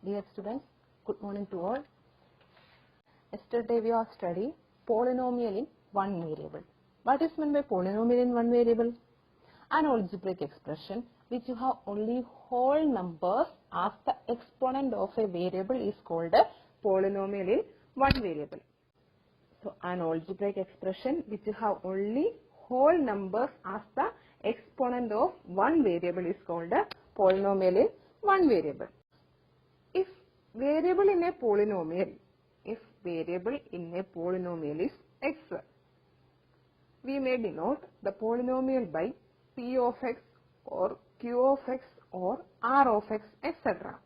Dear students, good morning to all. Yesterday we have studied polynomial in one variable. What is meant by polynomial in one variable? An algebraic expression which you have only whole numbers as the exponent of a variable is called a polynomial in one variable. So an algebraic expression which you have only whole numbers as the exponent of one variable is called a polynomial in one variable. If variable in a polynomial is x, we may denote the polynomial by p of x or q of x or r of x, etc.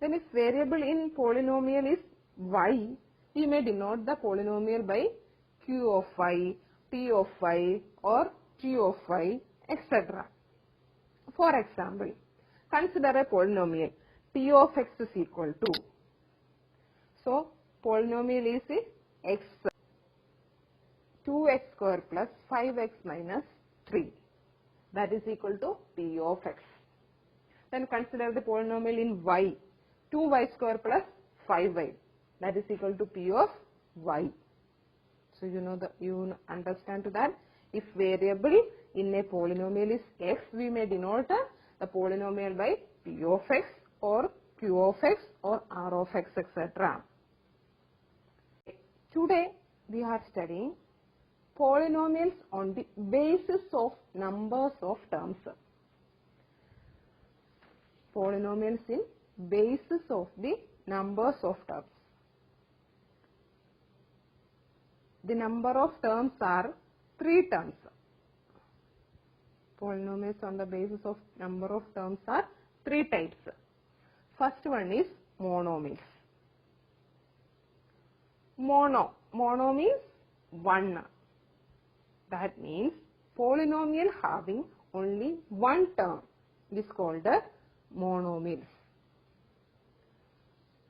Then if variable in polynomial is y, we may denote the polynomial by q of y, p of y or q of y, etc. For example, consider a polynomial p of x is equal to, so polynomial is x, 2x square plus 5x minus 3, that is equal to p of x. Then consider the polynomial in y, 2y square plus 5y, that is equal to p of y. So you understand that if variable in a polynomial is x, we may denote the polynomial by p of x or q of x or r of x, etc. Today we are studying polynomials on the basis of numbers of terms. Polynomials in basis of the numbers of terms. The number of terms are 3 terms. Polynomials on the basis of number of terms are 3 types. First one is monomials. Mono means 1. That means polynomial having only one term is called a monomials.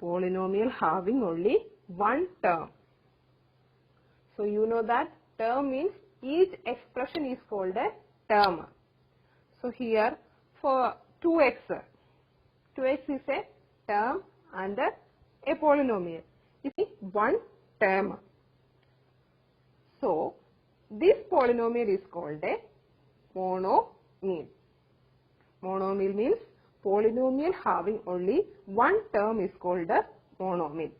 Polynomial having only one term. So you know that term means each expression is called a term. So here for 2x is a term and a polynomial. It is one term. So this polynomial is called a monomial. Monomial means polynomial having only one term is called a monomial.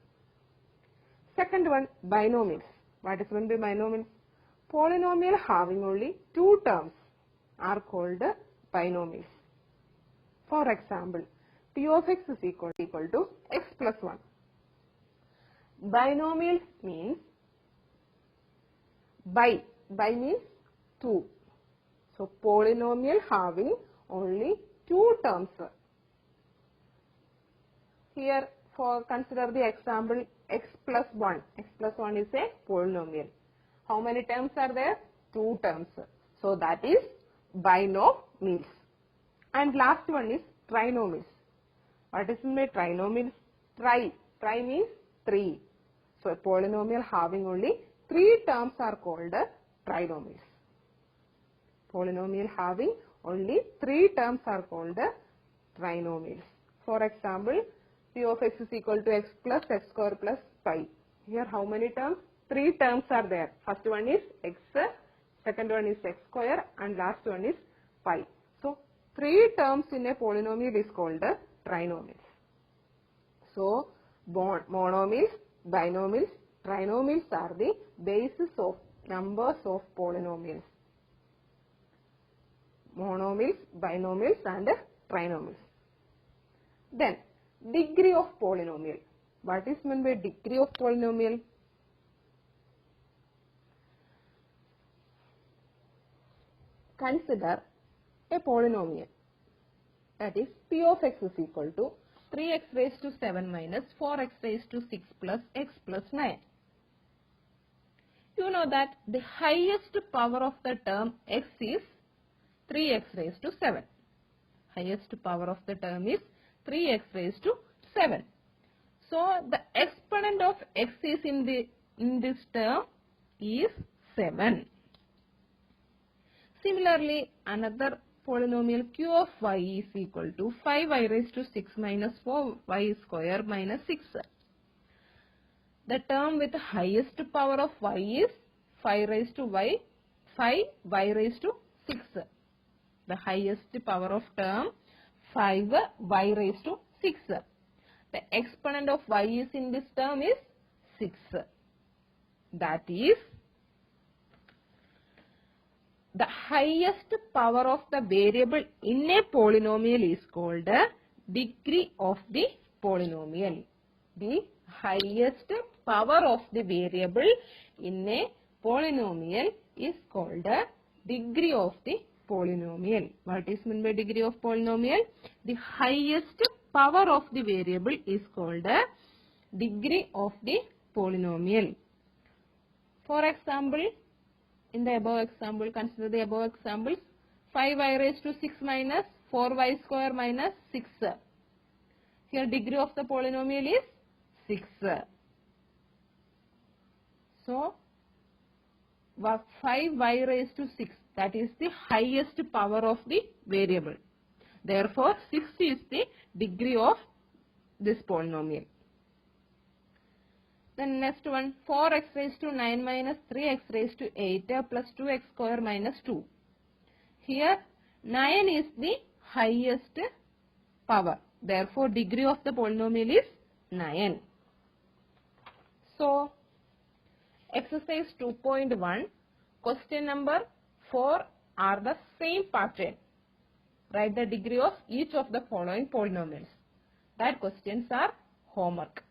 Second one, binomials. What is meant by binomials? Polynomial having only 2 terms are called binomials. For example, p of x is equal to x plus 1. Binomials means bi means 2. So polynomial having only 2 terms. Here for consider the example x plus 1. X plus 1 is a polynomial. How many terms are there? 2 terms. So that is binomials. And last one is trinomials. What is meant by trinomials? Tri means 3. So a polynomial having only 3 terms are called trinomials. Polynomial having only 3 terms are called trinomials. For example, p of x is equal to x plus x square plus pi. Here how many terms? 3 terms are there. First one is x, second one is x square and last one is pi. So 3 terms in a polynomial is called trinomials. So monomials, binomials, trinomials are the basis of numbers of polynomials. Monomials, binomials and trinomials. Then degree of polynomial. What is meant by degree of polynomial? Consider a polynomial, that is p of x is equal to 3x raised to 7 minus 4x raised to 6 plus x plus 9. You know that the highest power of the term x is 3x raised to 7. Highest power of the term is 3x raised to 7. So the exponent of x is in this term is 7. Similarly, another polynomial q of y is equal to 5y raised to 6 minus 4y square minus 6. The term with the highest power of y is 5 raised to y, 5y raised to 6. The highest power of term 5y raised to 6. The exponent of y is in this term is 6. That is, the highest power of the variable in a polynomial is called the degree of the polynomial. The highest power of the variable in a polynomial is called the degree of the polynomial. What is meant by degree of polynomial? The highest power of the variable is called the degree of the polynomial. For example, in the above example, consider the above examples. 5y raised to 6 minus 4y square minus 6. Here degree of the polynomial is 6. So, 5y raised to 6, that is the highest power of the variable. Therefore, 6 is the degree of this polynomial. Then next one, 4x raised to 9 minus 3x raised to 8 plus 2x square minus 2. Here 9 is the highest power. Therefore, degree of the polynomial is 9. So, exercise 2.1, question number 4 are the same pattern. Write the degree of each of the following polynomials. That questions are homework.